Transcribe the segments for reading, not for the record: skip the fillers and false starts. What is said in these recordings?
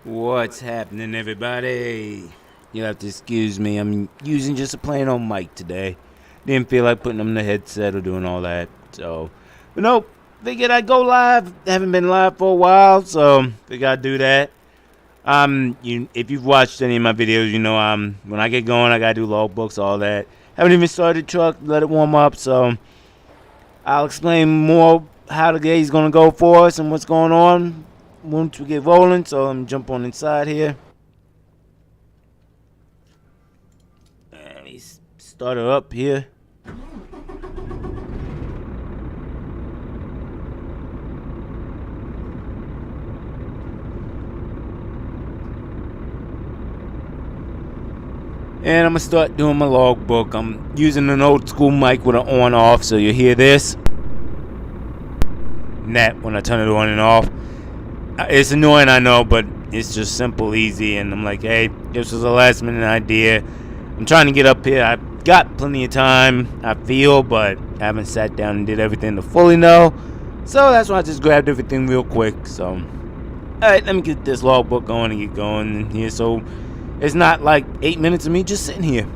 What's happening, everybody? You have to excuse me. I'm using just a plain old mic today. Didn't feel like putting on the headset or doing all that. But nope. Figured I'd go live. Haven't been live for a while, so figured I'd do that. If you've watched any of my videos, you know when I get going, I gotta do logbooks, all that. Haven't even started the truck. Let it warm up. So I'll explain more how the day's gonna go for us and what's going on once we get rolling. So let me jump on inside here. Let me start her up here. And I'm gonna start doing my logbook. I'm using an old school mic with an on off, so you hear this. And that when I turn it on and off. It's annoying, I know, but it's just simple, easy. And I'm like, hey, this was a last minute idea. I'm trying to get up here. I've got plenty of time, I feel, but I haven't sat down and did everything to fully know. So that's why I just grabbed everything real quick. So, alright, let me get this logbook going and get going here. So it's not like 8 minutes of me just sitting here.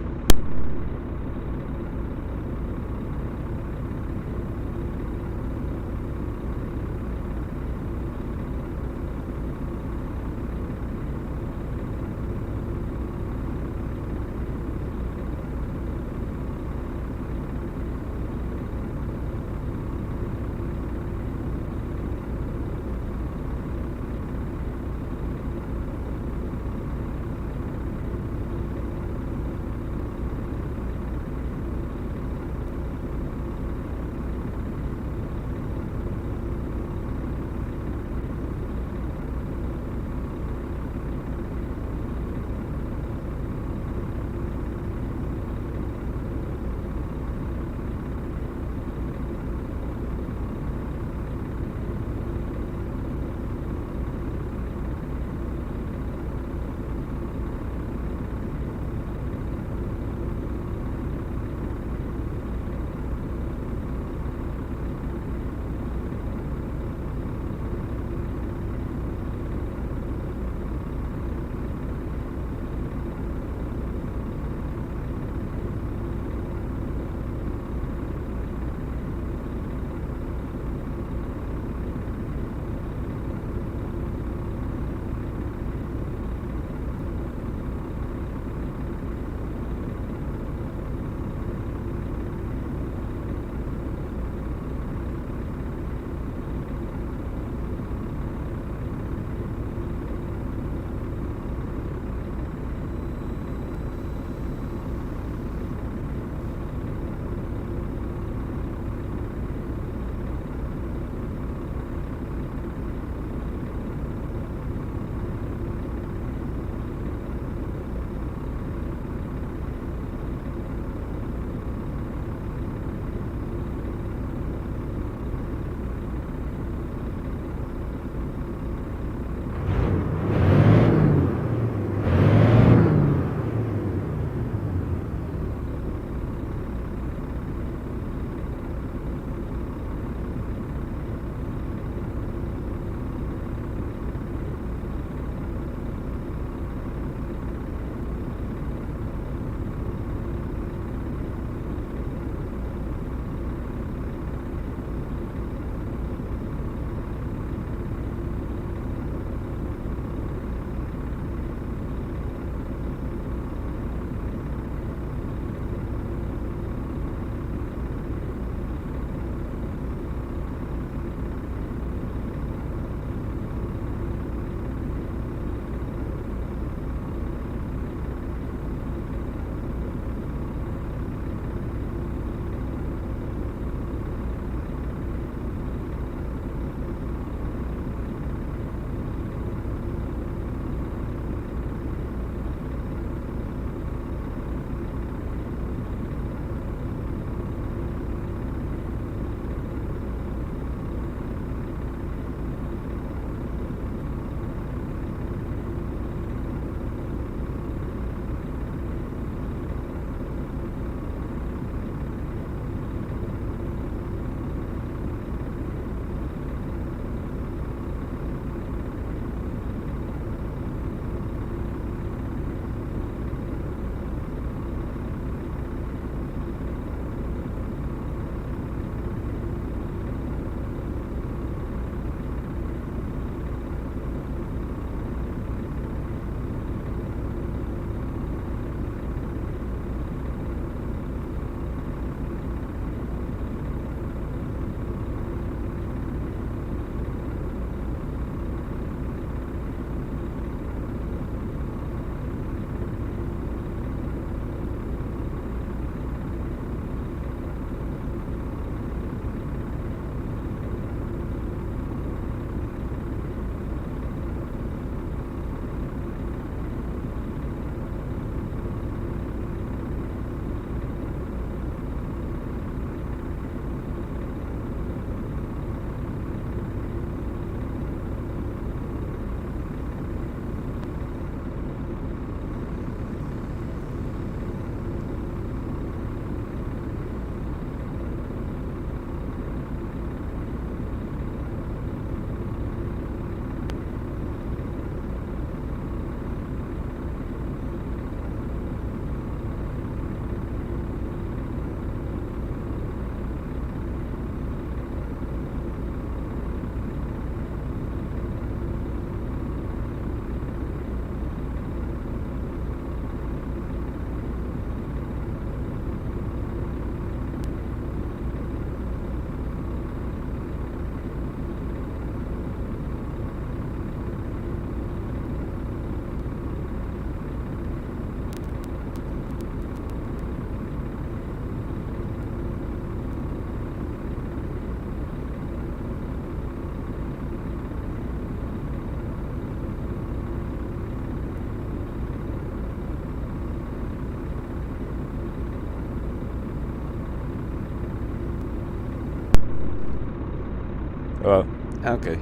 Oh, okay.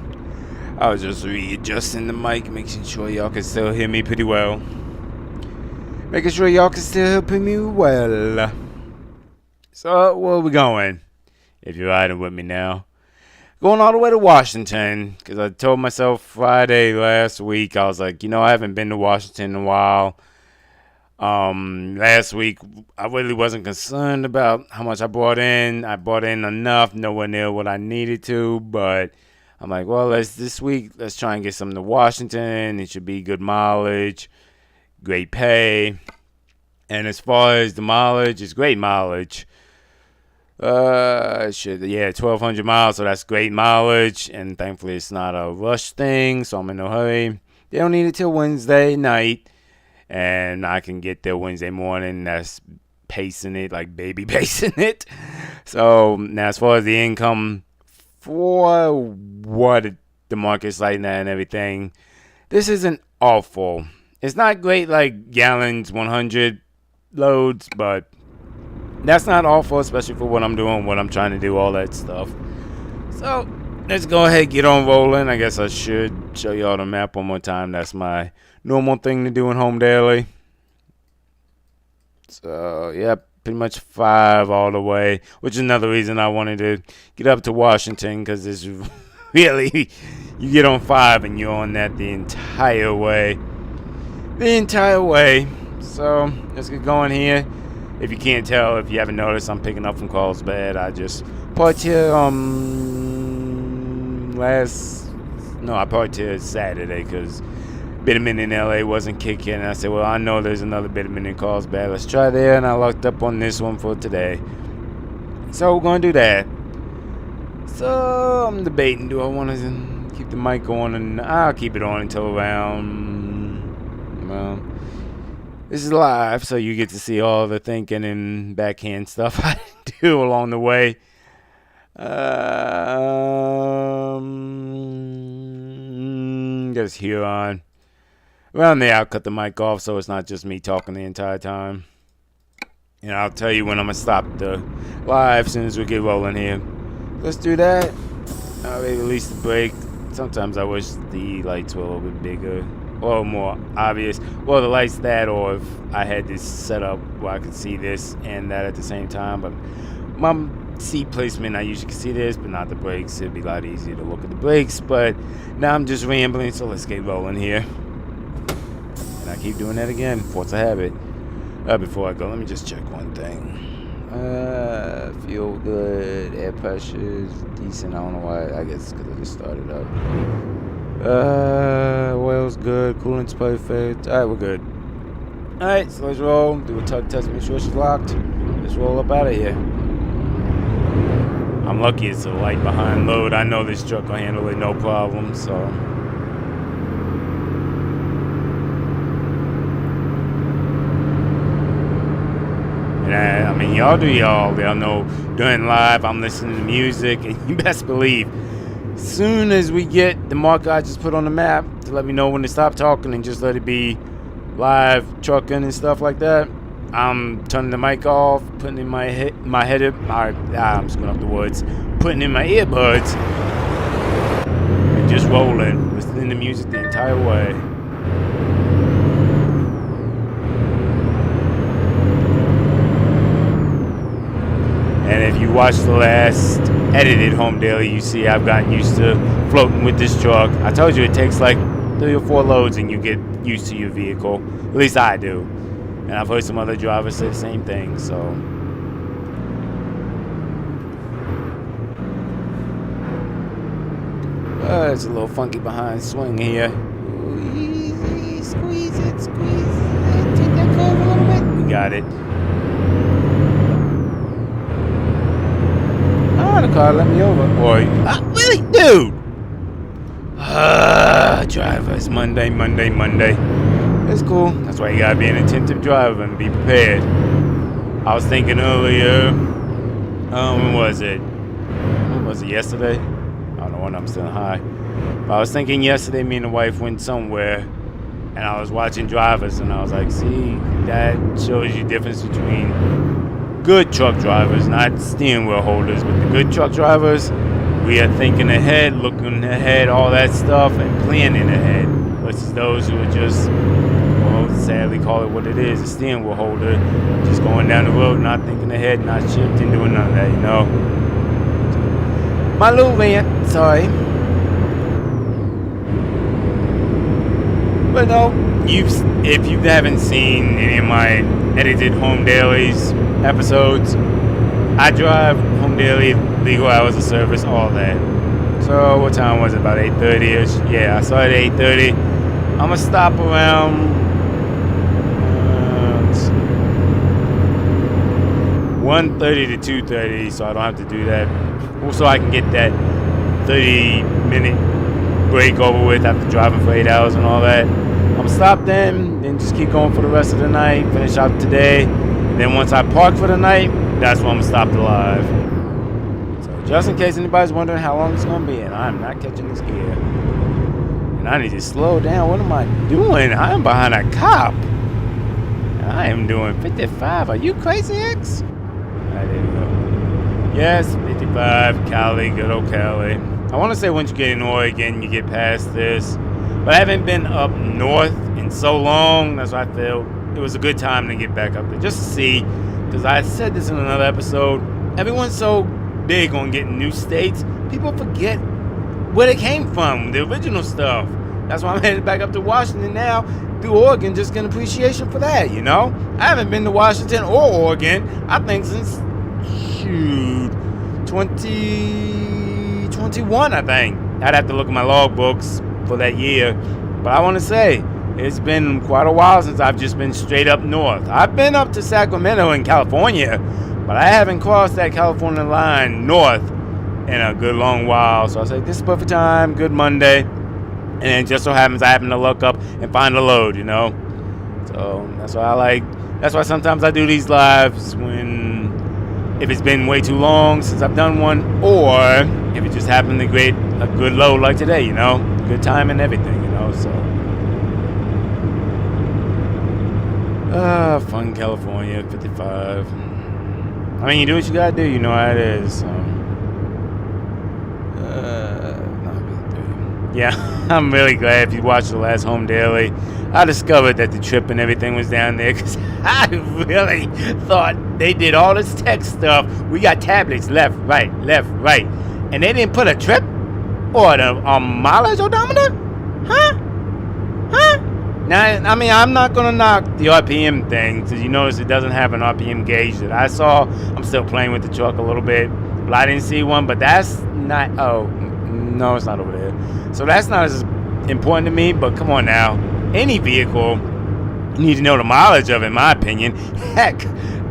I was just readjusting the mic, making sure y'all can still hear me pretty well. Making sure y'all can still hear me well. So, where are we going? If you're riding with me now. Going all the way to Washington, because I told myself Friday last week, I was like, I haven't been to Washington in a while. Last week, I really wasn't concerned about how much I brought in. I brought in enough, nowhere near what I needed to, but I'm like, well, this week, let's try and get something to Washington. It should be good mileage, great pay. And as far as the mileage, it's great mileage. 1,200 miles, so that's great mileage, and thankfully it's not a rush thing, so I'm in no hurry. They don't need it till Wednesday night, and I can get there Wednesday morning. That's pacing it, like baby pacing it. So now as far as the income for what the market's like now and everything, this isn't awful. It's not great like gallons, 100 loads, but that's not awful, especially for what I'm doing, what I'm trying to do, all that stuff. So, let's go ahead and get on rolling. I guess I should show y'all the map one more time. That's my normal thing to do in Home Daily. So, yeah, pretty much 5 all the way, which is another reason I wanted to get up to Washington, because it's really, you get on 5 and you're on that the entire way. So, let's get going here. If you can't tell, if you haven't noticed, I'm picking up from Carlsbad. I just parked here I parked here Saturday because Bitterman in LA wasn't kicking. And I said, well, I know there's another Bitterman in Carlsbad. Let's try there. And I locked up on this one for today. So we're going to do that. So I'm debating, do I want to keep the mic on? And I'll keep it on until around, well, this is live, so you get to see all the thinking and backhand stuff I do along the way. There's Huron. Around there, I'll cut the mic off so it's not just me talking the entire time. And I'll tell you when I'm going to stop the live as soon as we get rolling here. Let's do that. I'll release the brake. Sometimes I wish the lights were a little bit bigger or more obvious. Well, the lights that, or if I had this set up where I could see this and that at the same time. But my seat placement, I usually can see this, but not the brakes. It'd be a lot easier to look at the brakes. But now I'm just rambling, so let's get rolling here. And I keep doing that again. Force a habit. Before I go, let me just check one thing. Feel good. Air pressure is decent. I don't know why. I guess because I just started up. Oil's good. Coolant's perfect. Alright, we're good. Alright, so let's roll. Do a tug test. Make sure she's locked. Let's roll up out of here. I'm lucky it's a light behind load. I know this truck will handle it no problem, so. And I mean, y'all do y'all. Y'all know during live, I'm listening to music, and you best believe, as soon as we get the marker I just put on the map to let me know when to stop talking and just let it be live trucking and stuff like that, I'm turning the mic off, putting in my head up. I'm screwing up the words. Putting in my earbuds and just rolling, listening to music the entire way. And if you watch the last edited Home Daily, you see I've gotten used to floating with this truck. I told you it takes like 3 or 4 loads and you get used to your vehicle. At least I do. And I've heard some other drivers say the same thing, so. It's a little funky behind swing here. Easy, squeeze it, take that curve a little bit. We got it. The car let me over. Boy, really? Dude! Drivers. Monday. It's cool. That's why you gotta be an attentive driver and be prepared. I was thinking earlier, when was it? Yesterday? I don't know when I'm still high. But I was thinking yesterday, me and the wife went somewhere, and I was watching drivers, and I was like, see, that shows you the difference between good truck drivers, not steering wheel holders, but the good truck drivers We are thinking ahead, looking ahead, all that stuff, and planning ahead. Versus those who are just, well, sadly call it what it is, a steering wheel holder, just going down the road, not thinking ahead, not shifting, doing none of that, you know. My little rant, sorry. But no, if you haven't seen any of my edited Home Dailies episodes, I drive Home Daily, legal hours of service, all that. So what time was it? About 8:30ish. Yeah, I started at 8:30. I'm gonna stop around 1:30 to 2:30, so I don't have to do that. Also, I can get that 30-minute break over with after driving for 8 hours and all that. I'm gonna stop then just keep going for the rest of the night, finish out today. And then once I park for the night, that's when I'm gonna stop the live. So just in case anybody's wondering how long it's gonna be, and I'm not catching this gear. And I need to slow down. What am I doing? I am behind a cop. I am doing 55. Are you crazy, X? Alright, there we go. Yes, 55, Cali, good old Cali. I want to say once you get in Oregon, you get past this. But I haven't been up north in so long. That's why I feel it was a good time to get back up there. Just to see, because I said this in another episode, everyone's so big on getting new states, people forget where they came from, the original stuff. That's why I'm headed back up to Washington now, through Oregon, just getting appreciation for that, you know? I haven't been to Washington or Oregon, I think, since, 2021, I think. I'd have to look at my logbooks for that year. But I want to say, it's been quite a while since I've just been straight up north. I've been up to Sacramento in California, but I haven't crossed that California line north in a good long while. So I was like, this is perfect time, good Monday. And it just so happens I happen to look up and find a load, you know. So that's why that's why sometimes I do these lives if it's been way too long since I've done one, or if it just happened to get a good load like today, you know. Good time and everything, you know, so. Fun California, 55. I mean, you do what you gotta do, you know how it is, so. Yeah, I'm really glad if you watched the last Home Daily. I discovered that the trip and everything was down there because I really thought they did all this tech stuff. We got tablets left, right, and they didn't put a trip or a mileage odometer? Huh? Now, I mean, I'm not going to knock the RPM thing because you notice it doesn't have an RPM gauge that I saw. I'm still playing with the truck a little bit, but I didn't see one, but that's not, oh, no, it's not over there. So that's not as important to me, but come on now. Any vehicle, you need to know the mileage of it, in my opinion. Heck,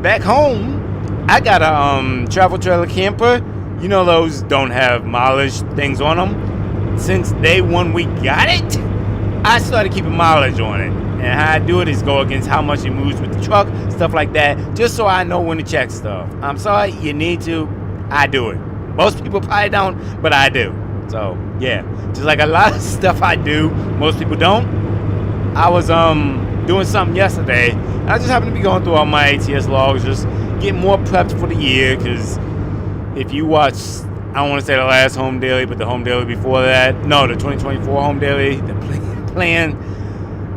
back home, I got a travel trailer camper. You know those don't have mileage things on them. Since day one we got it, I started keeping mileage on it. And how I do it is go against how much it moves with the truck, stuff like that, just so I know when to check stuff. I'm sorry, you need to. I do it. Most people probably don't, but I do. So, yeah. Just like a lot of stuff I do, most people don't. I was doing something yesterday, and I just happened to be going through all my ATS logs, just getting more prepped for the year, because if you watch, I don't want to say the last Home Daily, but the Home Daily before that, no, the 2024 Home Daily, the plan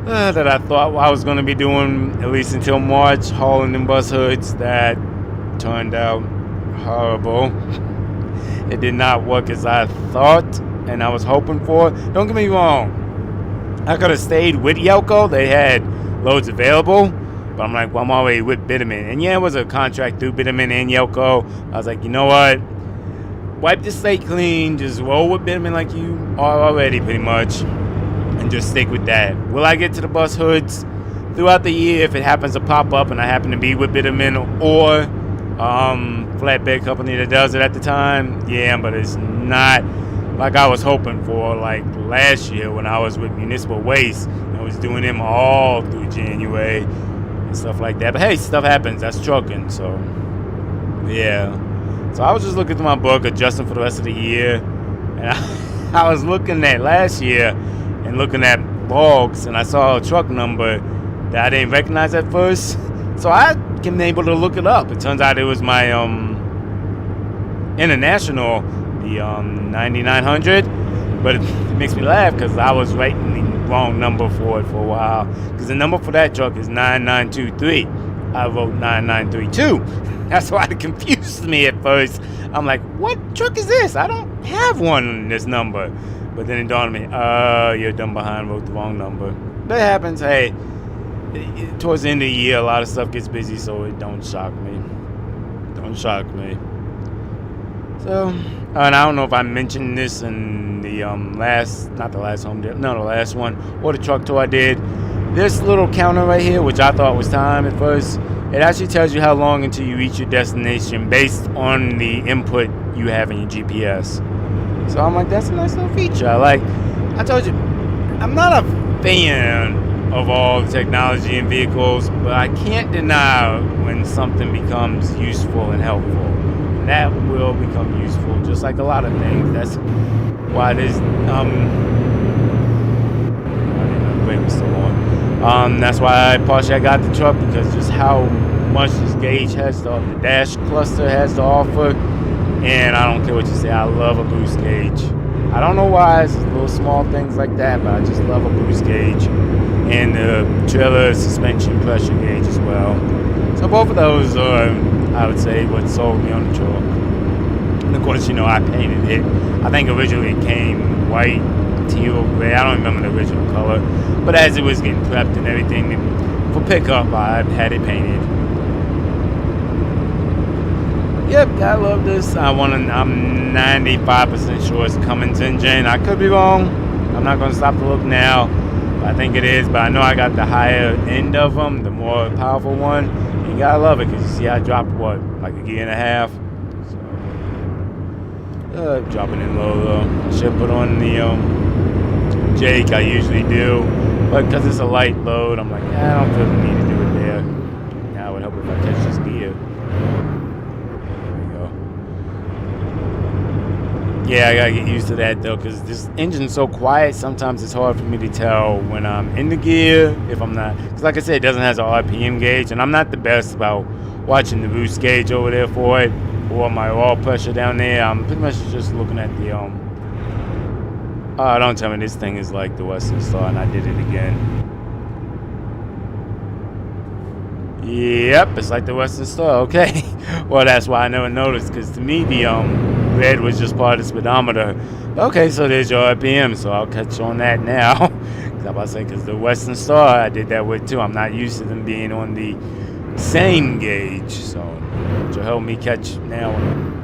that I thought I was going to be doing, at least until March, hauling them bus hoods, that turned out horrible. It did not work as I thought and I was hoping for. Don't get me wrong. I could have stayed with Yelco. They had loads available. But I'm like, well, I'm already with Bitterman. And yeah, it was a contract through Bitterman and Yelco. I was like, you know what? Wipe the slate clean. Just roll with Bitterman like you are already, pretty much. And just stick with that. Will I get to the bus hoods throughout the year if it happens to pop up and I happen to be with Bitterman or flatbed company that does it at the time? Yeah, but it's not like I was hoping for, like last year when I was with Municipal Waste. I was doing them all through January and stuff like that. But hey, stuff happens. That's trucking. So, yeah. So I was just looking through my book, adjusting for the rest of the year. And I was looking at last year and looking at logs, and I saw a truck number that I didn't recognize at first. So I been able to look it up. It turns out it was my international the 9900. But it makes me laugh because I was writing the wrong number for it for a while. Because the number for that truck is 9923. I wrote 9932. That's why it confused me at first. I'm like, what truck is this? I don't have one in this number. But then it dawned on me, you're dumb behind, wrote the wrong number. That happens. Hey, towards the end of the year, a lot of stuff gets busy, so it don't shock me. Don't shock me. So, and I don't know if I mentioned this in the the last one, or the truck tour I did. This little counter right here, which I thought was time at first, it actually tells you how long until you reach your destination based on the input you have in your GPS. So I'm like, that's a nice little feature. I told you, I'm not a fan of all the technology in vehicles, but I can't deny when something becomes useful and helpful. That will become useful, just like a lot of things. That's why there's that's why partially I got the truck, because just how much this gauge has to, the dash cluster has to offer. And I don't care what you say, I love a boost gauge. I don't know why, it's little small things like that, but I just love a boost gauge. And the trailer suspension pressure gauge as well. So both of those are, I would say, what sold me on the truck. And of course, I painted it. I think originally it came white, teal, gray. I don't remember the original color. But as it was getting prepped and everything, for pickup, I had it painted. Yep, I love this. I'm 95% sure it's a Cummins engine. I could be wrong. I'm not going to stop to look now. I think it is, but I know I got the higher end of them, the more powerful one. You gotta love it, because you see I dropped, like a gear and a half? So, dropping in low though. I should put on the Jake, I usually do. But because it's a light load, I'm like, I don't feel the need to do it there. Now it would help if I catch this gear. Yeah, I gotta get used to that though, because this engine's so quiet, sometimes it's hard for me to tell when I'm in the gear, if I'm not. Because like I said, it doesn't have an RPM gauge, and I'm not the best about watching the boost gauge over there for it, or my oil pressure down there. I'm pretty much just looking at the, don't tell me this thing is like the Western Star, and I did it again. Yep, it's like the Western Star, okay. Well, that's why I never noticed, because to me, the, red was just part of the speedometer. Okay, so there's your RPM, so I'll catch on that now. Cause I'm about to say, because the Western Star I did that with too. I'm not used to them being on the same gauge, so to help me catch now when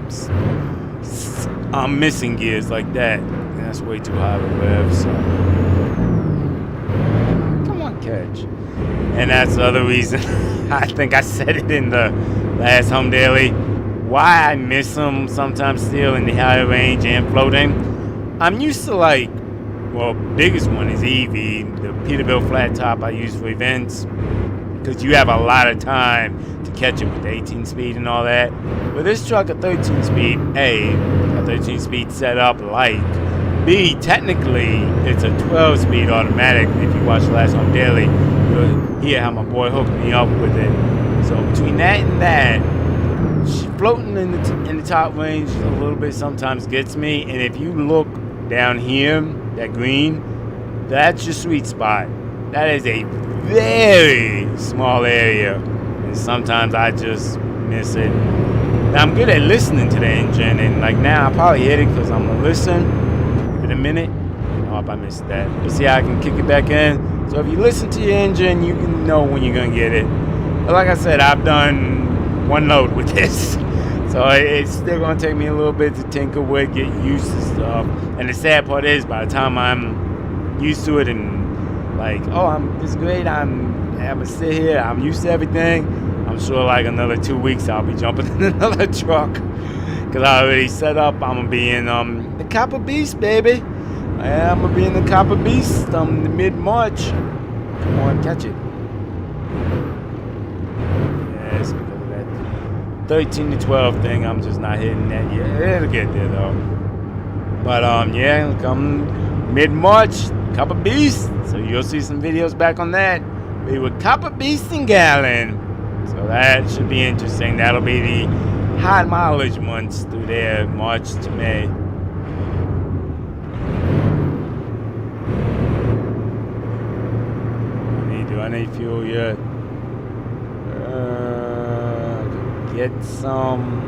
I'm missing gears like that. And that's way too high of a rev, so come on, catch. And that's the other reason I think I said it in the last Home Daily. Why I miss them sometimes still in the higher range and floating. I'm used to biggest one is Evie, the Peterbilt flat top I use for events, because you have a lot of time to catch it with the 18 speed and all that. With this truck, a 13 speed, a 13 speed setup, B, technically it's a 12 speed automatic. If you watch the last Home Daily, you'll hear how my boy hooked me up with it. So between that and that, floating in the top range a little bit sometimes gets me. And if you look down here, that green, that's your sweet spot. That is a very small area, and sometimes I just miss it. Now I'm good at listening to the engine, and now I probably hit it because I'm gonna listen. Give it a minute. Oh, if I missed that, but see how I can kick it back in. So if you listen to your engine, you can know when you're gonna get it. But like I said, I've done one load with this, so it's still gonna take me a little bit to tinker with, get used to stuff. And the sad part is, by the time I'm used to it and it's great, I'm gonna sit here, I'm used to everything, I'm sure another 2 weeks I'll be jumping in another truck, because I already set up. I'm gonna be in the Copper Beast, baby. I'm gonna be in the Copper Beast the mid-March. Come on, catch it. Yes, because of that 13 to 12 thing, I'm just not hitting that yet. It'll get there though. But come mid-March, Copper Beast. So you'll see some videos back on that. Be with Copper Beast and Gallon. So that should be interesting. That'll be the high mileage months through there, March to May. run ain't fuel yet. Get some.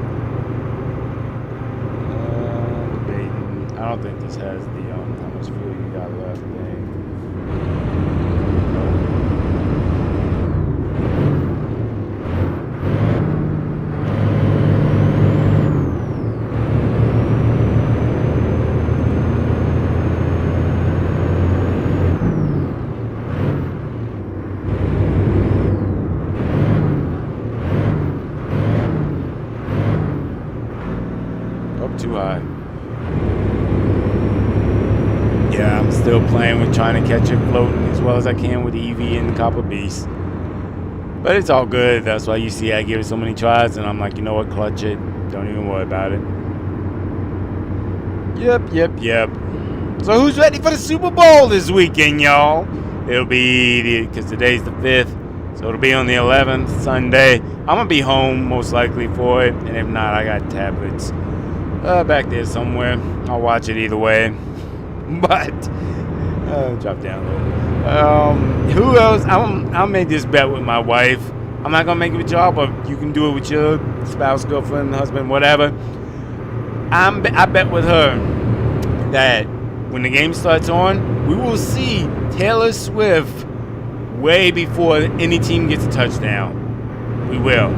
Debating. I don't think this has the how much fuel you got left thing. Too high. Yeah, I'm still playing with trying to catch it floating as well as I can with EV and Copper Beast. But it's all good. That's why you see I give it so many tries, and I'm like, you know what, clutch it. Don't even worry about it. Yep. So who's ready for the Super Bowl this weekend, y'all? It'll be, because today's the 5th, so it'll be on the 11th, Sunday. I'm going to be home most likely for it, and if not, I got tablets. Back there somewhere. I'll watch it either way. But drop down a little. Who else? I'll make this bet with my wife. I'm not gonna make it with y'all, but you can do it with your spouse, girlfriend, husband, whatever. I bet with her that when the game starts on, we will see Taylor Swift way before any team gets a touchdown. We will.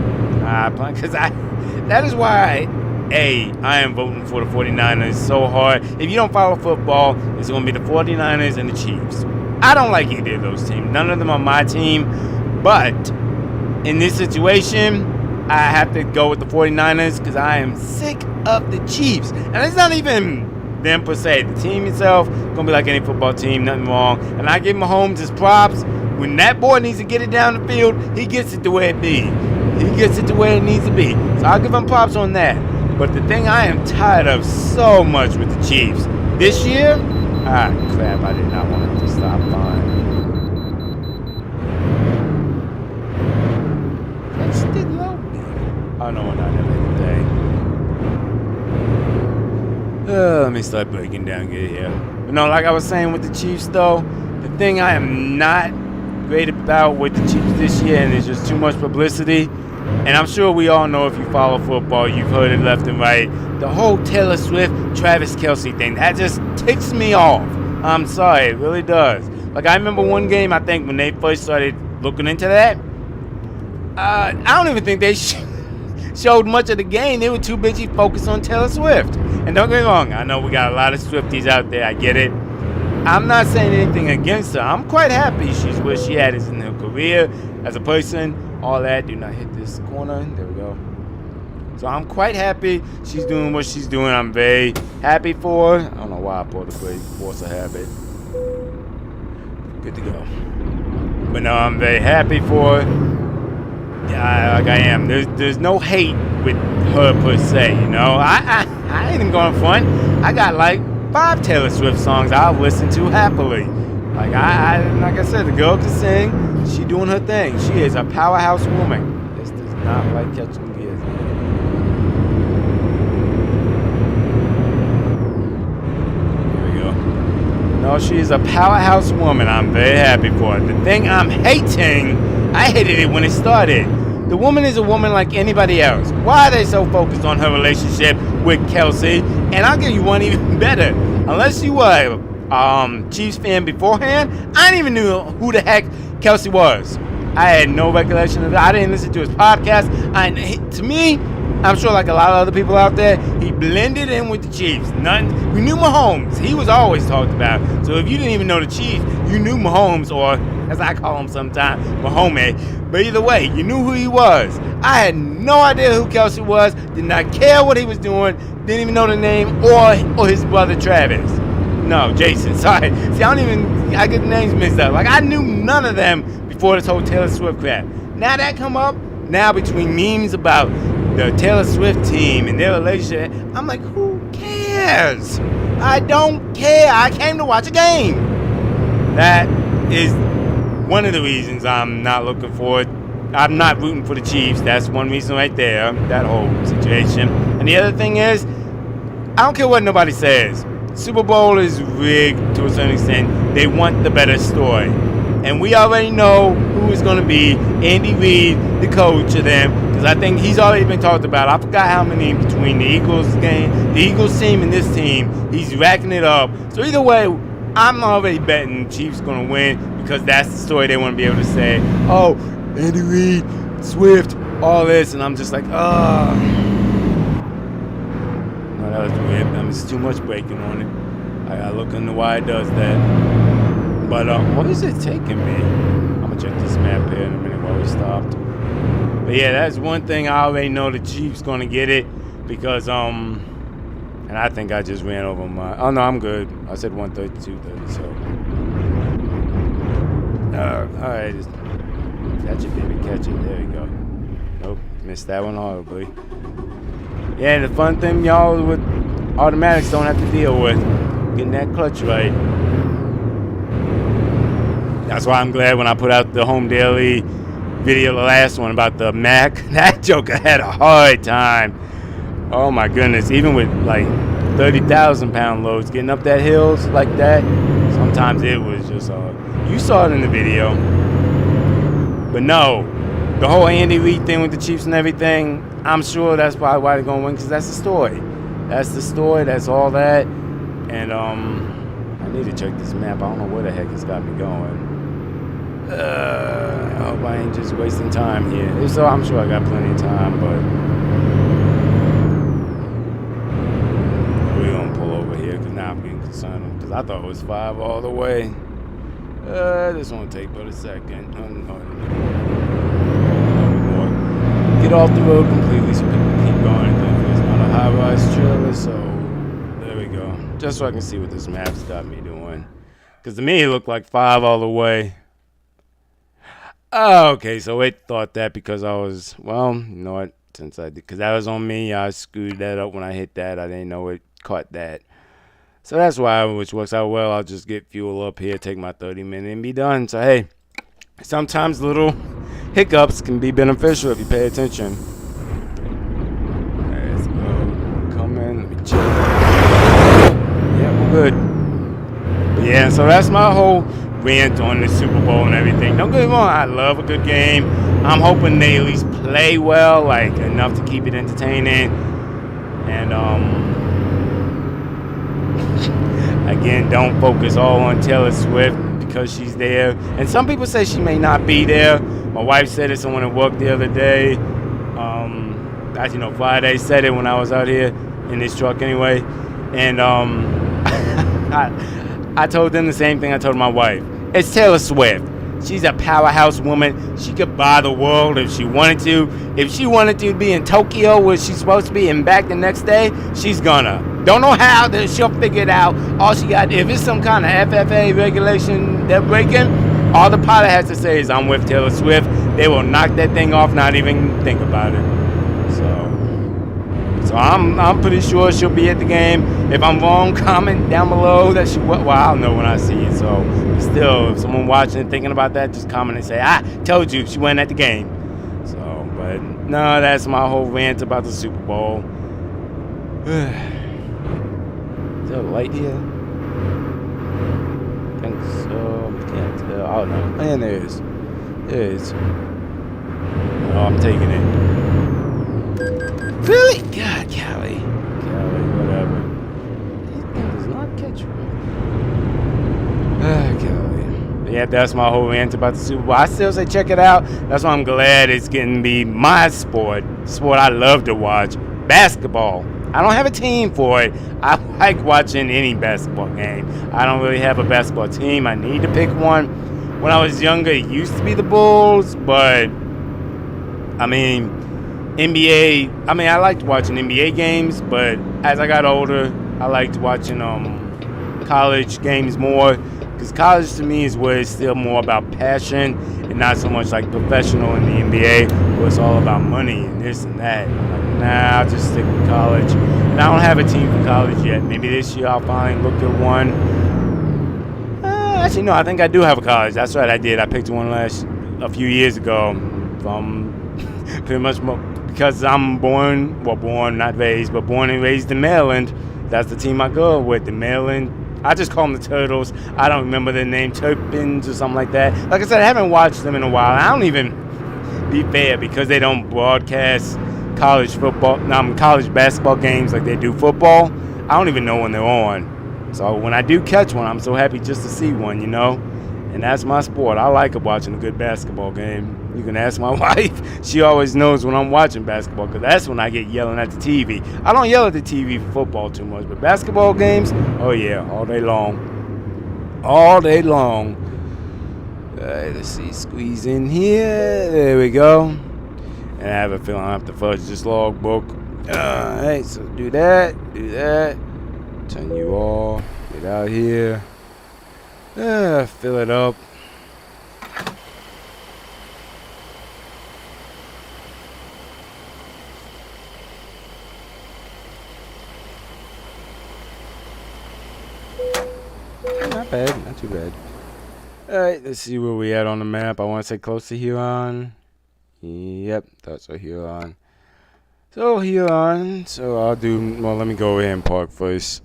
Because that is why I am voting for the 49ers so hard. If you don't follow football, it's going to be the 49ers and the Chiefs. I don't like either of those teams. None of them are my team. But in this situation, I have to go with the 49ers because I am sick of the Chiefs. And it's not even them per se. The team itself going to be like any football team, nothing wrong. And I give Mahomes his props. When that boy needs to get it down the field, he gets it the way it be. He gets it the way it needs to be. So I'll give him props on that. But the thing I am tired of so much with the Chiefs this year, crap, I did not want it to stop fine. That's still low. Oh no, not today. Let me start breaking down good here. But no, like I was saying with the Chiefs though, the thing I am not great about with the Chiefs this year, and it's just too much publicity. And I'm sure we all know if you follow football, you've heard it left and right. The whole Taylor Swift, Travis Kelce thing, that just ticks me off. I'm sorry, it really does. Like, I remember one game, I think, when they first started looking into that. I don't even think they showed much of the game. They were too busy focused on Taylor Swift. And don't get me wrong, I know we got a lot of Swifties out there. I get it. I'm not saying anything against her. I'm quite happy she's where she at is in her career as a person. All that. Do not hit this corner. There we go. So I'm quite happy she's doing what she's doing. I'm very happy for her. I don't know why I pulled the brake. Force a habit. Good to go. But no, I'm very happy for her. Yeah, like I am. There's no hate with her per se, you know. I ain't even going front. I got like 5 Taylor Swift songs I'll listen to happily. Like I said, the girl can sing. She doing her thing. She is a powerhouse woman. This does not like catching gears. Here we go. No, she is a powerhouse woman. I'm very happy for it. The thing I'm hating, I hated it when it started. The woman is a woman like anybody else. Why are they so focused on her relationship with Kelce? And I'll give you one even better. Unless you were Chiefs fan beforehand, I didn't even know who the heck Kelce was. I had no recollection of it. I didn't listen to his podcast. To me, I'm sure like a lot of other people out there, he blended in with the Chiefs. We knew Mahomes. He was always talked about. So if you didn't even know the Chiefs, you knew Mahomes, or as I call him sometimes, Mahome. But either way, you knew who he was. I had no idea who Kelce was. Did not care what he was doing. Didn't even know the name or his brother Travis. No, Jason. Sorry. See, I get the names mixed up. Like, I knew none of them before this whole Taylor Swift crap. Now that come up, now between memes about the Taylor Swift team and their relationship, I'm like, who cares? I don't care. I came to watch a game. That is one of the reasons I'm not looking forward. I'm not rooting for the Chiefs. That's one reason right there, that whole situation. And the other thing is, I don't care what nobody says. Super Bowl is rigged to a certain extent. They want the better story. And we already know who is going to be Andy Reid, the coach of them, because I think he's already been talked about. I forgot how many between the Eagles game, the Eagles team, and this team. He's racking it up. So either way, I'm already betting the Chiefs going to win because that's the story they want to be able to say. Oh, Andy Reid, Swift, all this, and I'm just like, oh. No, that was weird. I mean, it's too much braking on it. I gotta look into why it does that. But what is it taking me? I'm gonna check this map here in a minute while we stopped. But yeah, that's one thing I already know the Chiefs gonna get it because and I think I just ran over my. Oh no, I'm good. I said 132.30. So all right, just catch it, baby, catch it. There you go. Nope, missed that one horribly. Yeah, the fun thing y'all with automatics don't have to deal with getting that clutch right. That's why I'm glad when I put out the Home Daily video, the last one about the Mac, that joker had a hard time. Oh my goodness, even with like 30,000 pound loads, getting up that hills like that, sometimes it was just hard. You saw it in the video. But no, the whole Andy Reid thing with the Chiefs and everything, I'm sure that's probably why they're going to win, because that's the story. That's the story, that's all that. And I need to check this map. I don't know where the heck it's got me going. I hope I ain't just wasting time here. If so, I'm sure I got plenty of time, but we're going to pull over here because now I'm getting concerned because I thought it was 5 all the way. This won't take but a second. Get off the road completely so people can keep going. There's not a high-rise trailer, so there we go. Just so I can see what this map's got me doing. Because to me, it looked like 5 all the way. Oh, okay, so it thought that because I was, well, you know what, since I did, because that was on me, I screwed that up when I hit that. I didn't know it caught that. So that's why, which works out well. I'll just get fuel up here, take my 30-minute, and be done. So, hey, sometimes little hiccups can be beneficial if you pay attention. Right, let's go. Come in, let me check. Yeah, we're good. But yeah, so that's my whole rant on the Super Bowl and everything. Don't get me wrong, I love a good game. I'm hoping they at least play well, like enough to keep it entertaining. And again, don't focus all on Taylor Swift because she's there. And some people say she may not be there. My wife said it, someone at work the other day. Actually, no, Friday said it when I was out here in this truck anyway. And I told them the same thing I told my wife. It's Taylor Swift. She's a powerhouse woman. She could buy the world if she wanted to. If she wanted to be in Tokyo where she's supposed to be and back the next day, she's gonna. Don't know how, then she'll figure it out. All she got, if it's some kind of FFA regulation they're breaking, all the pilot has to say is, I'm with Taylor Swift. They will knock that thing off, not even think about it. So I'm pretty sure she'll be at the game. If I'm wrong, comment down below that she. Well, I'll know when I see it. So still, if someone watching and thinking about that, just comment and say, I told you she wasn't at the game. So, but no, that's my whole rant about the Super Bowl. Is there a light here? I think so. Can't tell. Oh no, man, there is. There is. Oh, I'm taking it. Really? God, Callie, whatever. This thing does not catch me. Callie. But yeah, that's my whole rant about the Super Bowl. I still say check it out. That's why I'm glad it's getting to be my sport I love to watch. Basketball. I don't have a team for it. I like watching any basketball game. I don't really have a basketball team. I need to pick one. When I was younger, it used to be the Bulls, but I mean, NBA, I liked watching NBA games, but as I got older, I liked watching college games more, because college to me is where it's still more about passion and not so much like professional in the NBA, where it's all about money and this and that. Like, nah, I'll just stick with college. And I don't have a team for college yet. Maybe this year I'll finally look at one. Actually, no, I think I do have a college. That's right, I did. I picked one a few years ago from pretty much because I'm born and raised in Maryland. That's the team I go with, the Maryland I just call them the Turtles. I don't remember their name, Turpins or something like that. Like I said, I haven't watched them in a while. I don't even, be fair, because they don't broadcast college basketball games like they do football. I don't even know when they're on. So when I do catch one, I'm so happy just to see one, And that's my sport. I like watching a good basketball game. You can ask my wife. She always knows when I'm watching basketball because that's when I get yelling at the TV. I don't yell at the TV for football too much, but basketball games, oh yeah, all day long. All day long. Let's see, squeeze in here. There we go. And I have a feeling I have to fudge this logbook. Alright, so do that. Turn you off. Get out here. Fill it up. Not bad, not too bad. Alright, let's see where we at on the map. I want to say close to Huron. Yep, that's a Huron. So Huron, I'll do, well, let me go over here and park first.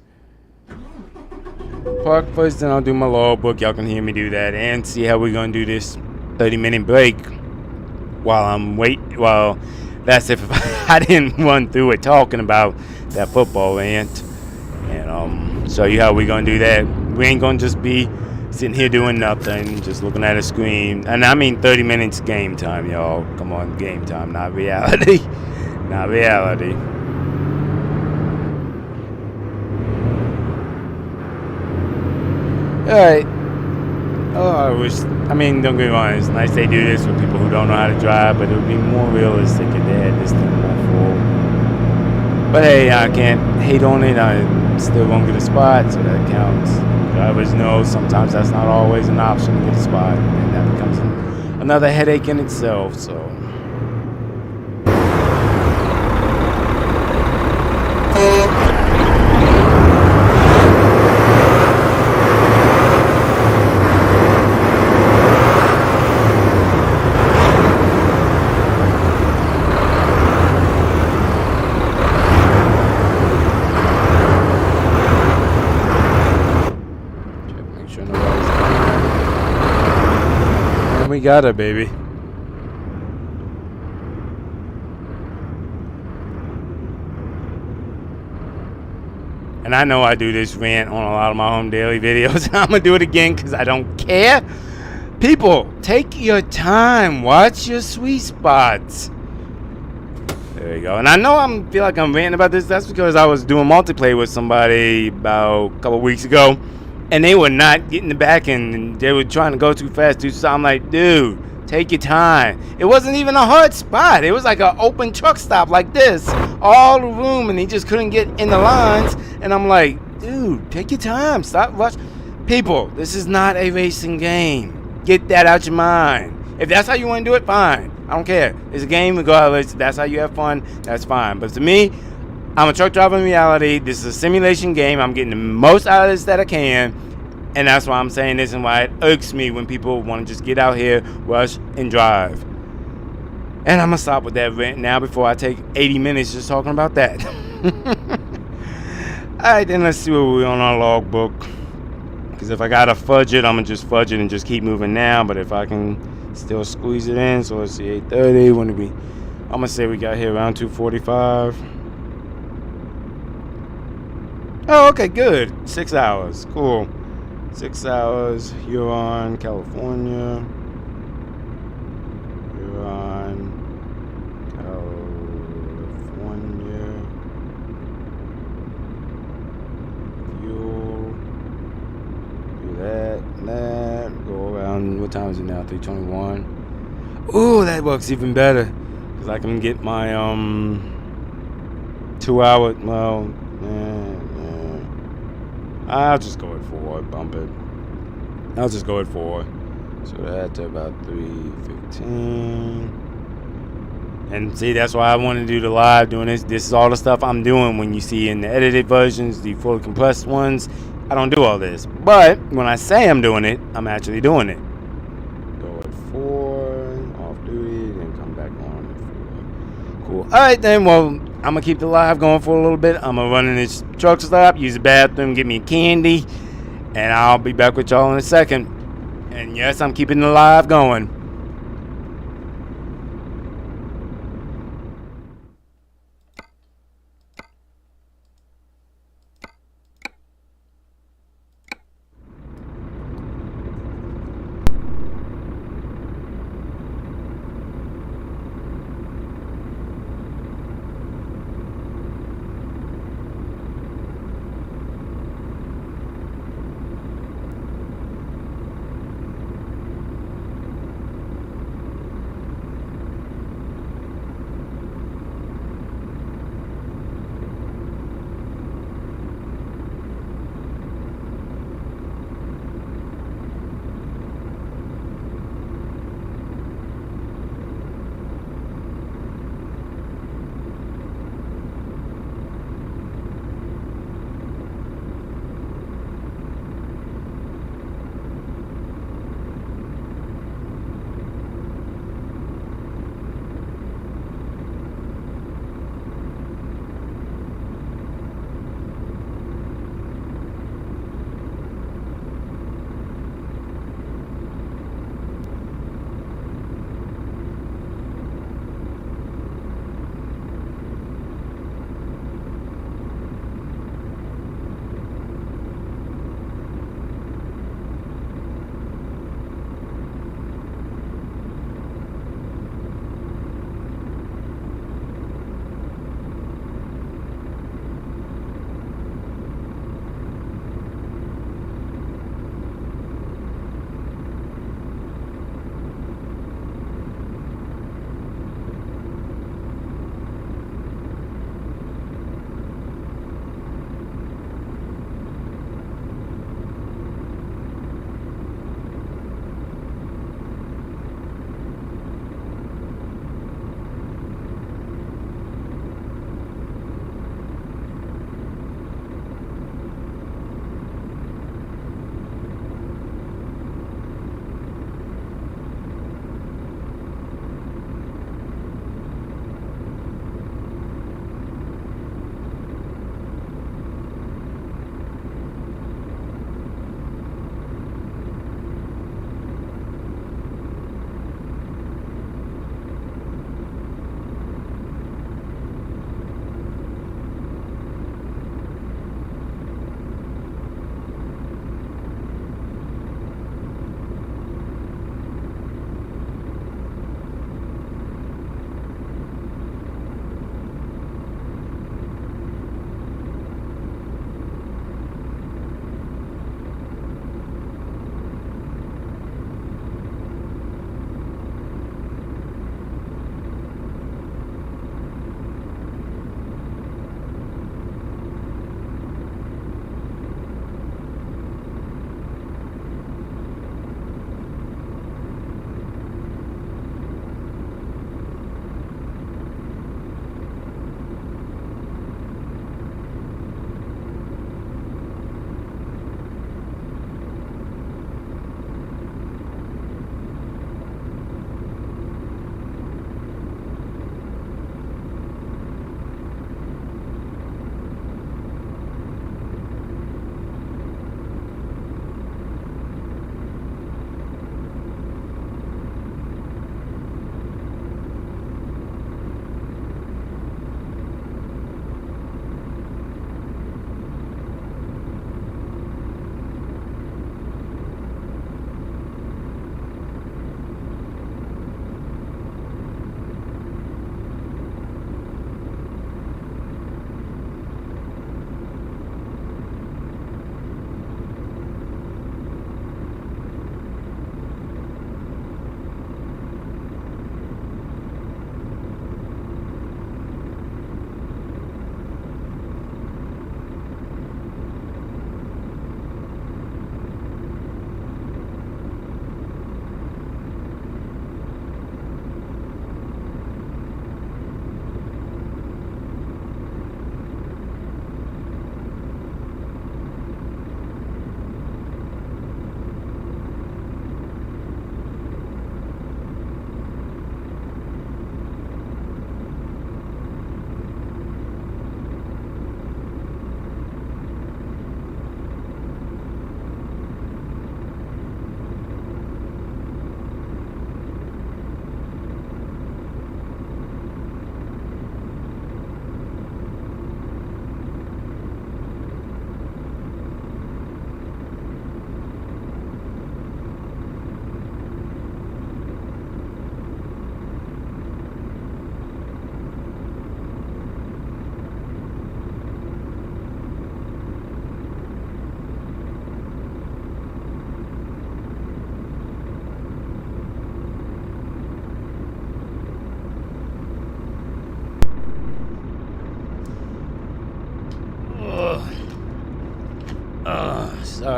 Then I'll do my logbook. Y'all can hear me do that and see how we're gonna do this 30-minute break while I'm well, that's if I didn't run through it talking about that football rant and show you how we're gonna do that. We ain't gonna just be sitting here doing nothing, just looking at a screen. And I mean 30 minutes game time, y'all. Come on, game time, not reality. Not reality. Alright. Don't get me wrong, it's nice they do this with people who don't know how to drive, but it would be more realistic if they had this thing more full. But hey, I can't hate on it. I still won't get a spot, so that counts. Drivers know sometimes that's not always an option to get a spot, and that becomes another headache in itself, so. We got it, baby. And I know I do this rant on a lot of my home daily videos. I'm going to do it again because I don't care. People, take your time. Watch your sweet spots. There you go. And I know I feel like I'm ranting about this. That's because I was doing multiplayer with somebody about a couple weeks ago. And they were not getting the back end, and they were trying to go too fast. So I'm like, dude, take your time. It wasn't even a hard spot. It was like an open truck stop like this. All the room, and he just couldn't get in the lines. And I'm like, dude, take your time. Stop rushing. People, this is not a racing game. Get that out your mind. If that's how you want to do it, fine. I don't care. It's a game regardless. If that's how you have fun, that's fine. But to me, I'm a truck driver in reality. This is a simulation game. I'm getting the most out of this that I can. And that's why I'm saying this and why it irks me when people want to just get out here, rush, and drive. And I'm going to stop with that rant now before I take 80 minutes just talking about that. Alright, then let's see where we're on our logbook. Because if I got to fudge it, I'm going to just fudge it and just keep moving now. But if I can still squeeze it in, so let's see, 8:30. When did we? I'm going to say we got here around 2:45. Oh, okay, good. 6 hours. Cool. 6 hours. Huron, California. Huron, California. Fuel. Do that. Go around. What time is it now? 3:21. Ooh, that works even better. Because I can get my 2 hour. Well, I'll just go at 4, bump it. I'll just go at 4. So that's about 3:15. And see, that's why I want to do the live doing this. This is all the stuff I'm doing when you see in the edited versions, the fully compressed ones. I don't do all this. But when I say I'm doing it, I'm actually doing it. Go at 4, off duty, then come back on at 4. Cool. Alright then, well, I'm going to keep the live going for a little bit. I'm going to run in this truck stop, use the bathroom, get me candy, And I'll be back with y'all in a second. And yes, I'm keeping the live going.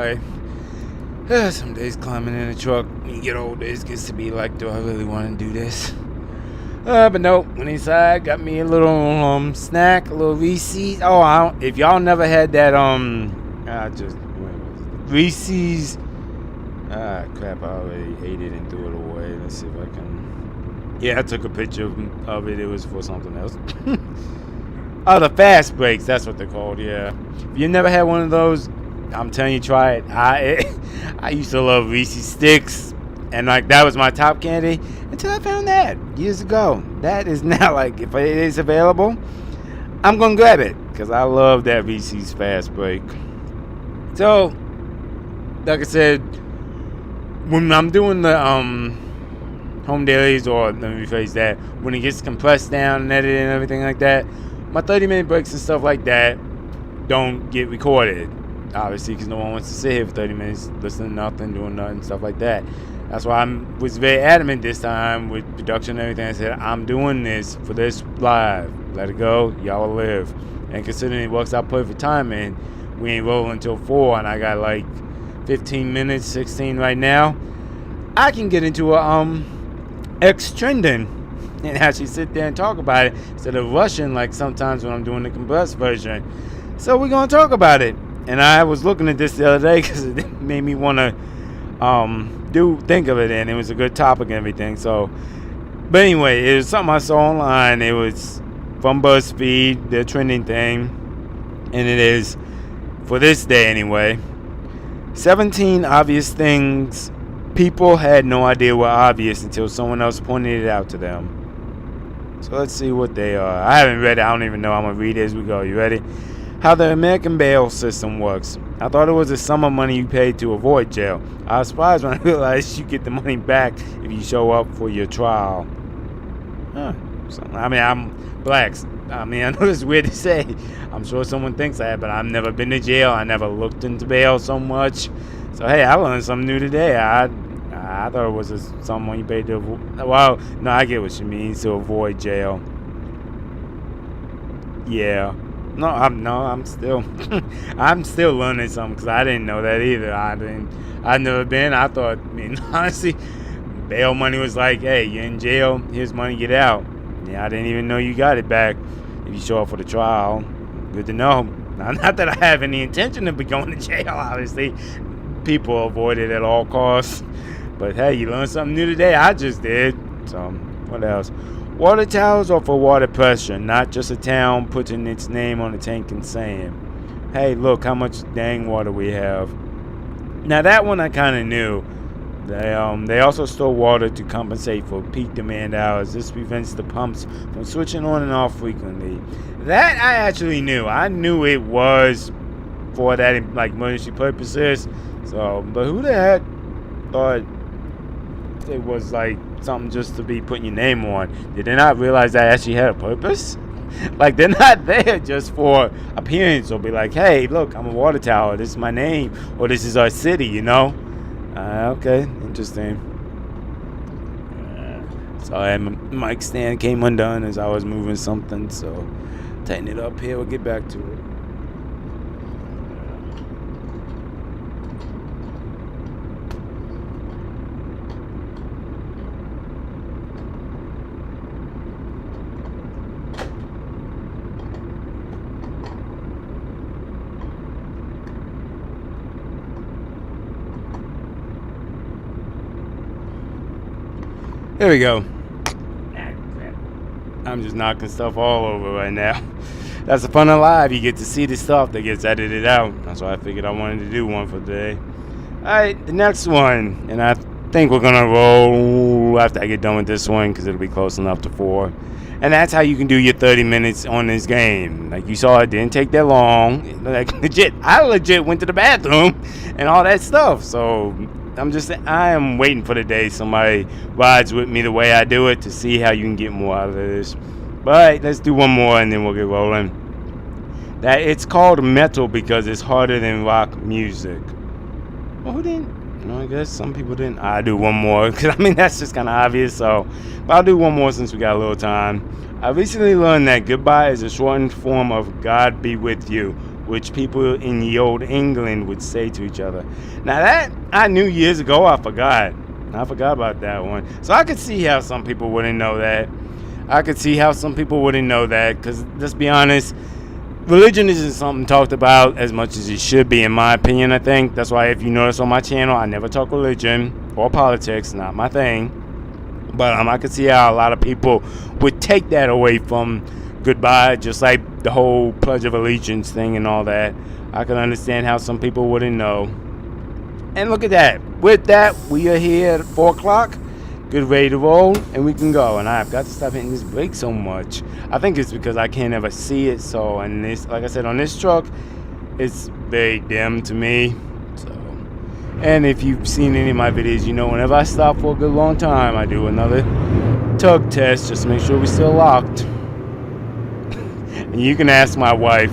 boy. Some days climbing in a truck when you get older, it gets to be like, do I really want to do this? But nope, went inside, got me a little snack, a little Reese's. Oh, if y'all never had that Reese's. Crap, I already ate it and threw it away. Let's see if I can. Yeah, I took a picture of it. It was for something else. Oh, the fast breaks. That's what they're called. Yeah. If you never had one of those, I'm telling you, try it. I used to love Reese's Sticks, and like that was my top candy until I found that years ago. That is now like, if it is available, I'm gonna grab it because I love that Reese's fast break. So, like I said, when I'm doing the home dailies, or let me rephrase that, when it gets compressed down and edited and everything like that, my 30-minute breaks and stuff like that don't get recorded, obviously, because no one wants to sit here for 30 minutes listening to nothing, doing nothing, stuff like that. That's why I was very adamant this time with production and everything. I said, I'm doing this for this live. Let it go. Y'all will live. And considering it works out perfect timing, we ain't rolling until 4, and I got like 15 minutes, 16 right now. I can get into a X trending and actually sit there and talk about it instead of rushing like sometimes when I'm doing the compressed version. So we're gonna talk about it. And I was looking at this the other day because it made me want to think of it, and it was a good topic and everything. So, but anyway, it was something I saw online. It was from BuzzFeed, their trending thing, and it is for this day anyway. 17 obvious things people had no idea were obvious until someone else pointed it out to them. So let's see what they are. I haven't read it. I don't even know. I'm going to read it as we go. You ready? How the American bail system works. I thought it was a sum of money you paid to avoid jail. I was surprised when I realized you get the money back if you show up for your trial. Huh. So, I mean, I'm black. I mean, I know it's weird to say. I'm sure someone thinks that, but I've never been to jail. I never looked into bail so much. So, hey, I learned something new today. I thought it was someone you paid to avoid. Well, no, I get what you mean, to avoid jail. Yeah. I'm still I'm still learning something because I didn't know that either. I've never been. I thought, honestly, bail money was like, hey, you're in jail, here's money, get out. Yeah, I didn't even know you got it back if you show up for the trial. Good to know. Not that I have any intention of going to jail, obviously. People avoid it at all costs. But hey, you learned something new today. I just did. So, what else? Water towers are for water pressure, not just a town putting its name on a tank and saying, hey, look how much dang water we have. Now, that one I kind of knew. They also store water to compensate for peak demand hours. This prevents the pumps from switching on and off frequently. That I actually knew. I knew it was for that, like, emergency purposes. So, but who the heck thought it was like something just to be putting your name on? Did they not realize that actually had a purpose? Like, they're not there just for appearance or be like, hey, look, I'm a water tower, this is my name, or this is our city, you know? Okay, interesting. Sorry, my mic stand came undone as I was moving something, so tighten it up here, we'll get back to it. There we go. I'm just knocking stuff all over right now. That's the fun of live. You get to see the stuff that gets edited out. That's why I figured I wanted to do one for today. Alright, the next one. And I think we're going to roll after I get done with this one because it'll be close enough to 4. And that's how you can do your 30 minutes on this game. Like you saw, it didn't take that long. Like I legit went to the bathroom and all that stuff. So I am waiting for the day somebody rides with me the way I do it to see how you can get more out of this. But let's do one more and then we'll get rolling. That it's called metal because it's harder than rock music. Well, who didn't? I guess some people didn't. I do one more because that's just kind of obvious. So, but I'll do one more since we got a little time. I recently learned that goodbye is a shortened form of God be with you. which people in the old England would say to each other. Now that I knew years ago, I forgot about that one. So I could see how some people wouldn't know that. Because let's be honest, religion isn't something talked about as much as it should be, in my opinion. I think that's why, if you notice on my channel, I never talk religion or politics. Not my thing. But I could see how a lot of people would take that away from goodbye, just like the whole Pledge of Allegiance thing and all that. I can understand how some people wouldn't know. And look at that. With that, we are here at 4 o'clock. Good, ready to roll, and we can go. And I've got to stop hitting this brake so much. I think it's because I can't ever see it. So, and this, like I said, on this truck, it's very dim to me. So, and if you've seen any of my videos, you know whenever I stop for a good long time, I do another tug test just to make sure we're still locked. And you can ask my wife.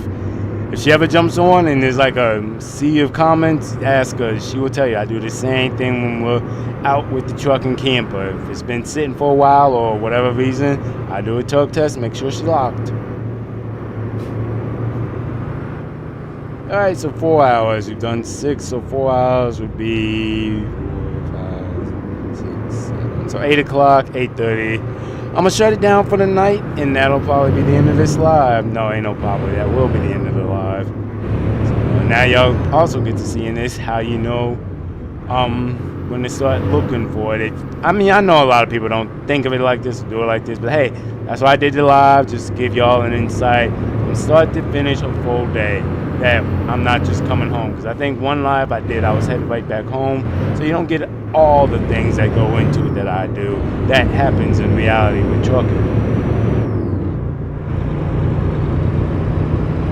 If she ever jumps on and there's like a sea of comments, ask her. She will tell you I do the same thing when we're out with the truck and camper. If it's been sitting for a while or whatever reason, I do a tug test, make sure she's locked. Alright, so 4 hours. We've done 6, so 4 hours would be 4, 5, 6, 7. So 8 o'clock, 8:30. I'm going to shut it down for the night, and that'll probably be the end of this live. No, ain't no probably. That will be the end of the live. So now y'all also get to seeing this, how you know when they start looking for it. I mean, I know a lot of people don't think of it like this or do it like this, but hey, that's why I did the live, just to give y'all an insight from start to finish a full day. That I'm not just coming home, because I think one live I did, I was headed right back home, so you don't get all the things that go into it that I do. That happens in reality with trucking.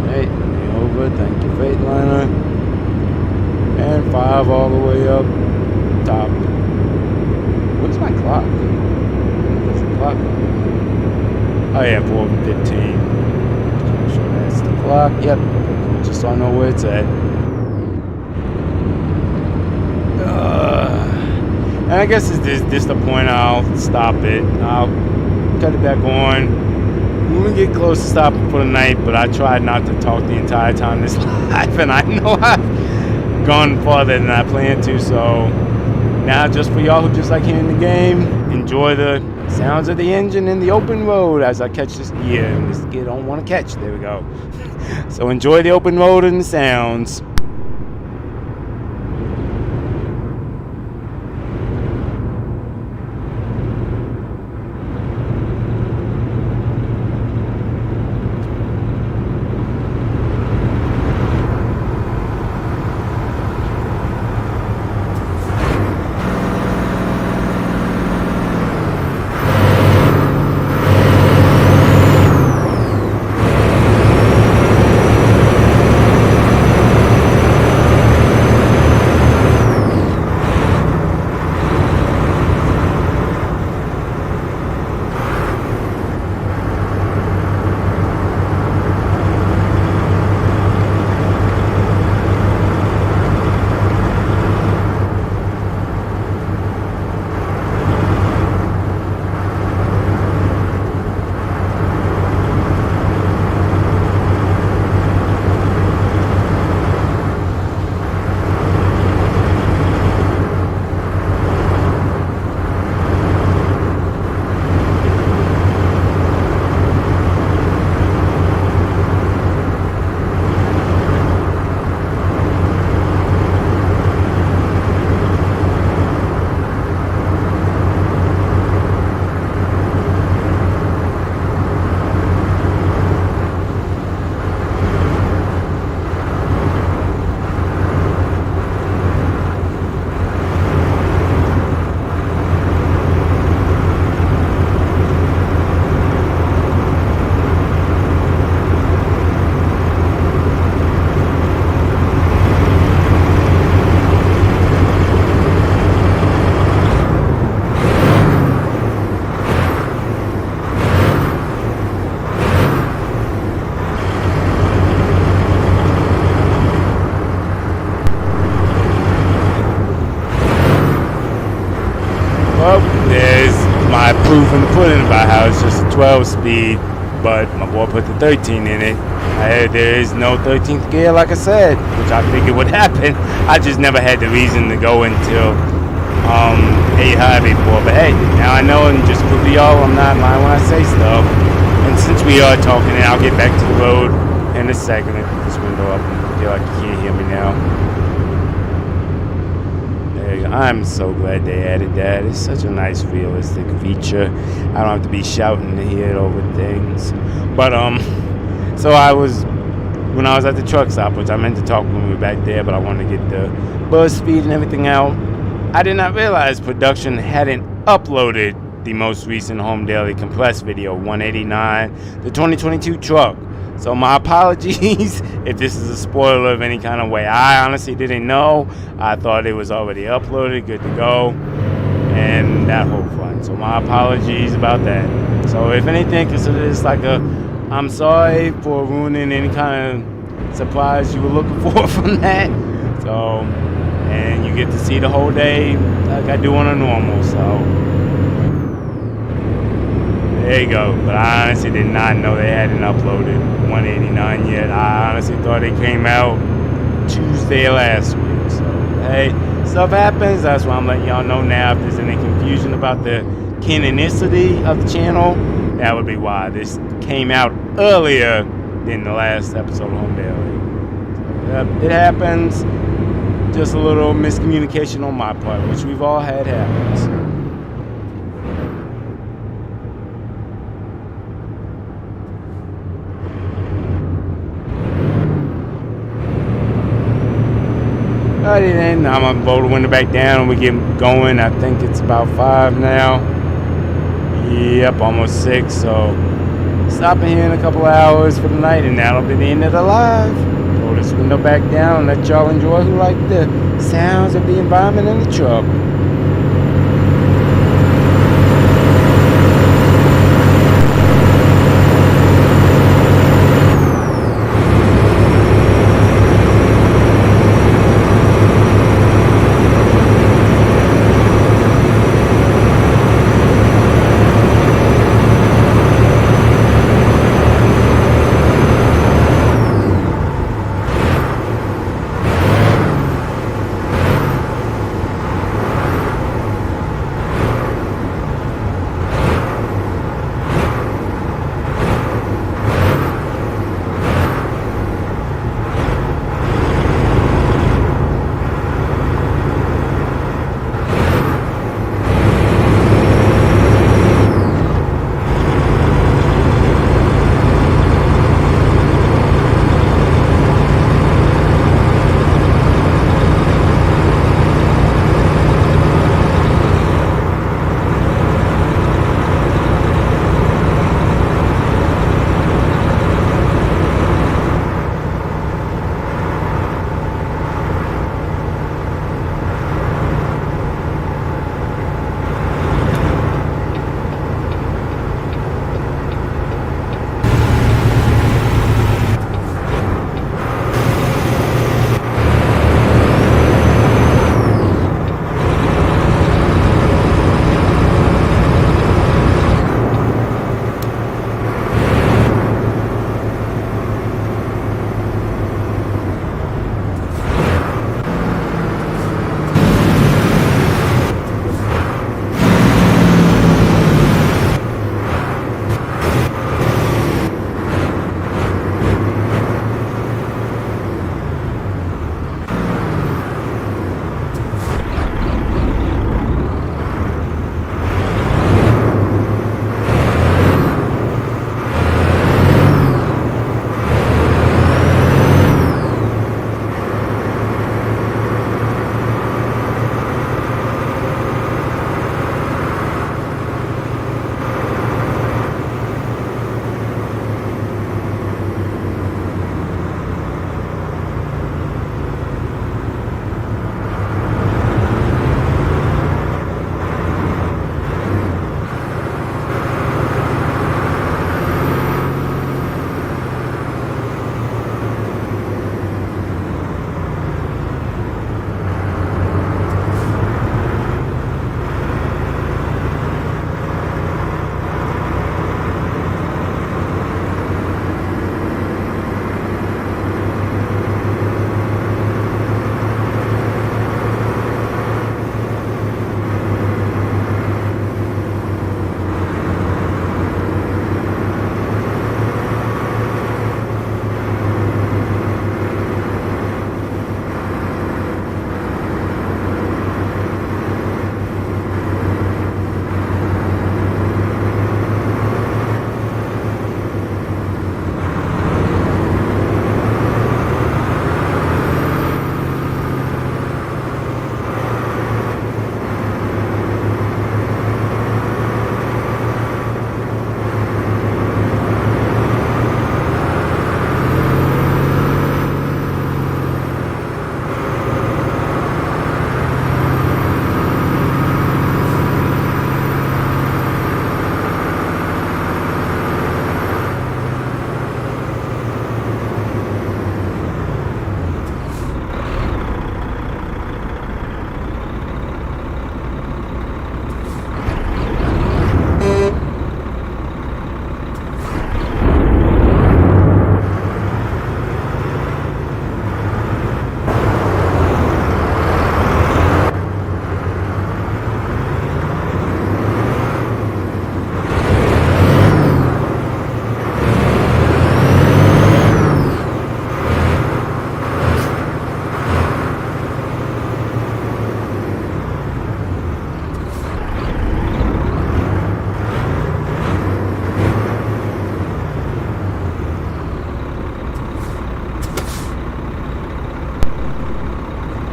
Hey, over, thank you, Freightliner. And 5 all the way up top. Where's my clock? Where's the clock? Oh yeah, 4:15. Make sure that's the clock. Yep. Just so I know where it's at. And I guess this the point. I'll stop it. I'll cut it back on when we get close to stopping for the night. But I tried not to talk the entire time this live, and I know I've gone farther than I planned to. So now, just for y'all who just like hearing the game, enjoy the sounds of the engine in the open road as I catch this gear. And this gear don't want to catch. There we go. So enjoy the open road and the sounds. Well, there's my proof in the pudding about how it's just a 12 speed. but my boy put the 13 in it. There is no 13th gear, like I said, which I figured would happen. I just never had the reason to go until 8 high before. But hey, now I know, and just prove to y'all I'm not lying when I say stuff. And since we are talking, and I'll get back to the road in a second. I put this window up. I feel like you can't hear me now. I'm so glad they added that. It's such a nice, realistic feature. I don't have to be shouting to hear it over things. But so when I was at the truck stop, which I meant to talk when we were back there, but I wanted to get the BuzzFeed and everything out. I did not realize production hadn't uploaded the most recent Home Daily Compressed video, 189, the 2022 truck. So my apologies if this is a spoiler of any kind of way. I honestly didn't know. I thought it was already uploaded, good to go, and that whole fun. So my apologies about that. So if anything, consider this like I'm sorry for ruining any kind of surprise you were looking for from that. So, and you get to see the whole day like I do on a normal, so. There you go. But I honestly did not know they hadn't uploaded 189 yet. I honestly thought it came out Tuesday last week. So, hey, stuff happens. That's why I'm letting y'all know now. If there's any confusion about the canonicity of the channel, that would be why. This came out earlier than the last episode of Home Daily. So, it happens. Just a little miscommunication on my part, which we've all had happens. Then I'm gonna roll the window back down and we get going. I think it's about 5 now. Yep, almost 6. So stopping here in a couple hours for the night, and that'll be the end of the live. Roll this window back down, let y'all enjoy who like the sounds of the environment in the truck.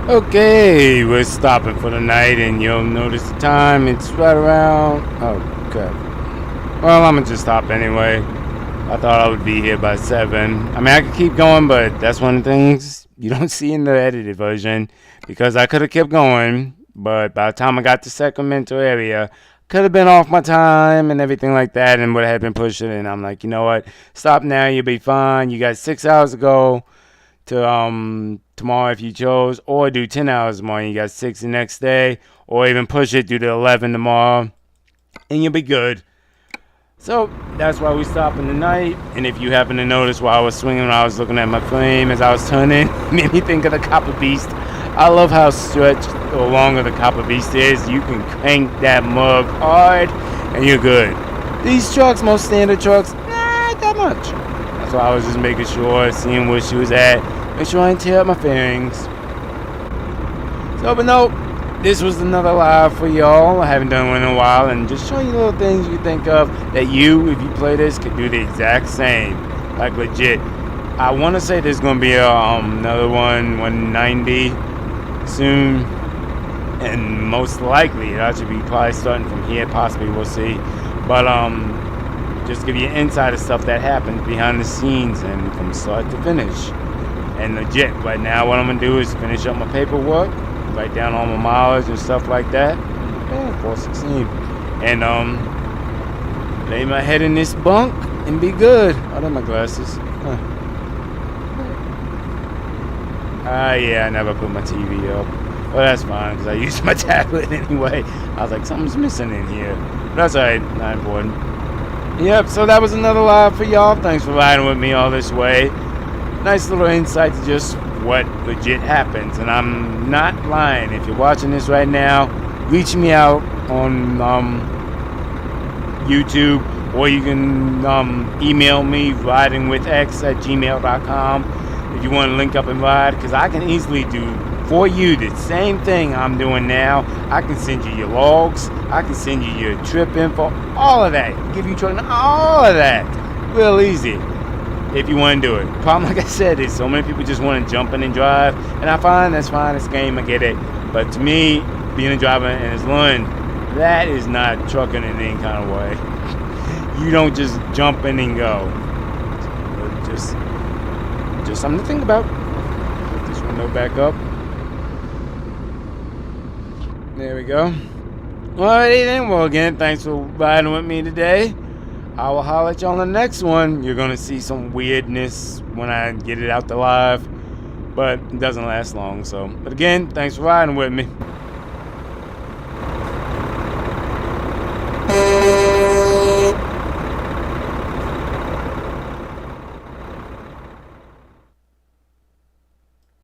Okay, we're stopping for the night, and you'll notice the time. It's right around. Oh, crap. Well, I'm gonna just stop anyway. I thought I would be here by 7. I mean, I could keep going, but that's one of the things you don't see in the edited version because I could have kept going, but by the time I got to Sacramento area, could have been off my time and everything like that and would have been pushing. And I'm like, you know what? Stop now. You'll be fine. You got 6 hours to go to tomorrow if you chose, or do 10 hours tomorrow. You got 6 the next day, or even push it, do the 11 tomorrow, and you'll be good. So that's why we stop in the night. And if you happen to notice while I was swinging, when I was looking at my flame as I was turning, made me think of the Copper Beast. I love how stretched or longer the Copper Beast is. You can crank that mug hard, and you're good. These trucks, most standard trucks, not that much. That's why I was just making sure, seeing where she was at, make sure I didn't tear up my fairings. So, but no, this was another live for y'all. I haven't done one in a while, and just showing you little things you think of that you, if you play this, could do the exact same. Like legit. I want to say there's gonna be another 190 soon, and most likely that should be probably starting from here. Possibly, we'll see. But just give you insight of stuff that happens behind the scenes and from start to finish. And legit, right now what I'm gonna do is finish up my paperwork, write down all my mileage and stuff like that. Yeah, 416. And lay my head in this bunk and be good. Oh, they're my glasses. Yeah, I never put my TV up. Well, that's fine because I used my tablet anyway. I was like, something's missing in here. But that's alright, not important. Yep, so that was another live for y'all. Thanks for riding with me all this way. Nice little insight to just what legit happens. And I'm not lying. If you're watching this right now, reach me out on YouTube, or you can email me ridingwithx@gmail.com if you want to link up and ride, because I can easily do for you the same thing I'm doing now. I can send you your logs, I can send you your trip info, all of that, give you training, all of that, real easy if you want to do it. Problem, like I said, is so many people just want to jump in and drive, and I find that's fine, it's game, I get it, but to me, being a driver and as learned, that is not trucking in any kind of way. You don't just jump in and go. Just something to think about. Put this window back up. There we go. Alrighty then. Well, again, thanks for riding with me today. I will holler at you on the next one. You're going to see some weirdness when I get it out to live, but it doesn't last long. So, but again, thanks for riding with me.